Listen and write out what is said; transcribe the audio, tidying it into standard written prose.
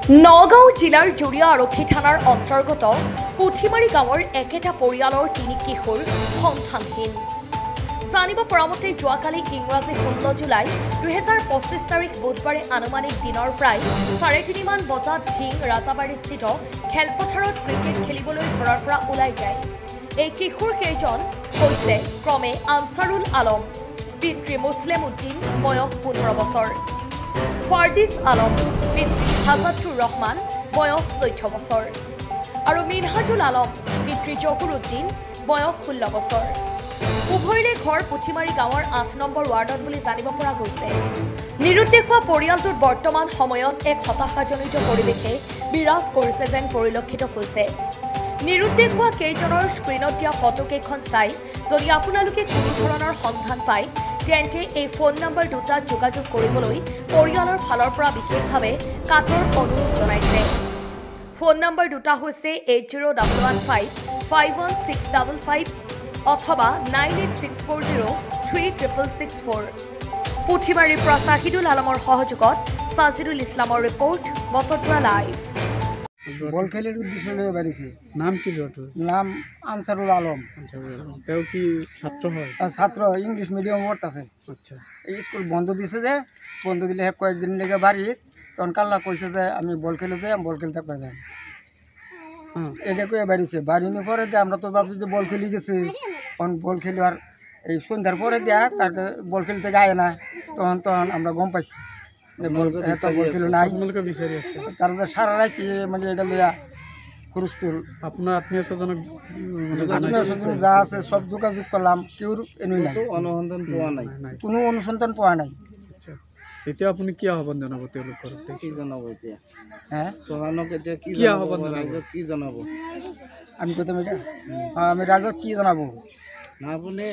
নগাঁও জিলাৰ জুৰিয়া আৰক্ষী থানাৰ অন্তৰ্গত পুথিমাৰী গাঁৱৰ একেটা পৰিয়ালৰ তিনি কিশোৰ সন্তানহীন। জানিব পৰা মতে যোৱাকালি ইংৰাজী 16 জুলাই 2025 তাৰিখ বুধবাৰে আনুমানিক দিনৰ প্ৰায় 3:30 মান বজাত ঢিং ৰাজাবাৰীস্থিত খেলপথাৰত ক্ৰিকেট খেলিবলৈ ঘৰৰ পৰা ওলাই যায়। এই কিশোৰ কেইজন হৈছে ক্ৰমে আনছাৰুল আলম, পিতৃ মুছলেম উদ্দিন, বয়স 15 বছৰ, ফাৰ্দিছ আলম, পিতৃ হাজাতুৰ ৰহমান, বয়স 14 বছৰ আৰু মিনহাজুল আলম, পিতৃ জহুৰ উদ্দিন, বয়স 16 বছৰ। উভয়ৰে ঘৰ পুথিমাৰী গাঁৱৰ 8 নম্বৰ ৱাৰ্ডত বুলি জানিব পৰা গৈছে। নিৰুদ্দেশ হোৱা পৰিয়ালটোত বৰ্তমান সময়ত এক হতাশাজনিত পৰিৱেশে বিৰাজ কৰিছে যেন পৰিলক্ষিত হৈছে। নিৰুদ্দেশ হোৱা কেইজনৰ স্ক্ৰীণত দিয়া ফটোকেইখন চাই যদি আপোনালোকে কোনো ধৰণৰ সন্ধান পায় তেন্তে এই ফোন নম্বৰ দুটাত যোগাযোগ কৰিবলৈ পৰিয়ালৰ ফালৰ পৰা বিশেষভাৱে কাটৰ অনুৰোধ জনাইছে। ফোন নম্বৰ দুটা হৈছে 8011551655 অথবা 9864036664। পুথিমাৰীৰ পৰা ছাহিদুল আলমৰ সহযোগত সাজিদুল ইছলামৰ ৰিপৰ্ট, বতদ্ৰা লাইভ। বল খেলার উদ্দেশ্য নিয়ে বাড়িছে। নাম কি লড়াটোর? নাম আনসারুল আলম। তেও কি ছাত্র হয়? ছাত্র ইংলিশ মিডিয়াম পড়তেছে। আচ্ছা, এই স্কুল বন্ধ দিছে যে, বন্ধ দিলে কয়েকদিন লেগে বাড়ি তখন কাল্লা কইছে যে আমি বল খেলে যাই, বল খেলতে পাই যাই। এটা কয়ে বাড়িছে। বাড়ি নিয়ে পরে দিয়ে আমরা তো ভাবছি যে বল খেলে গেছে, তখন বল খেলে আর এই সন্ধ্যার পরে দেয়া তাকে বল খেলতে যায় না, তখন তখন আমরা গম পাইছি যে বল খেলে নাই। আপনাদের বিচারি আছে? তারপরে সারা রাতে মানে এটা লইয়া খুরুস্তুল আপনার আত্মীয় স্বজনক যা আছে সব যোগাযোগ করলাম, কেউ এনেই নাই, অনুসন্ধান পোৱা নাই। কোনো অনুসন্ধান পোৱা নাই। আচ্ছা, এতিয়া আপুনি কি আহ্বান জনাব তেওঁলোকৰ? কি জনাব এতিয়া? হ্যাঁ, প্ৰশাসনক এতিয়া কি কি জনাব? আহ্বান জনাব? ৰাইজক কি জনাব? আমি কইতাম এটা আমি ৰাজক কি জানাবো? না আপুনি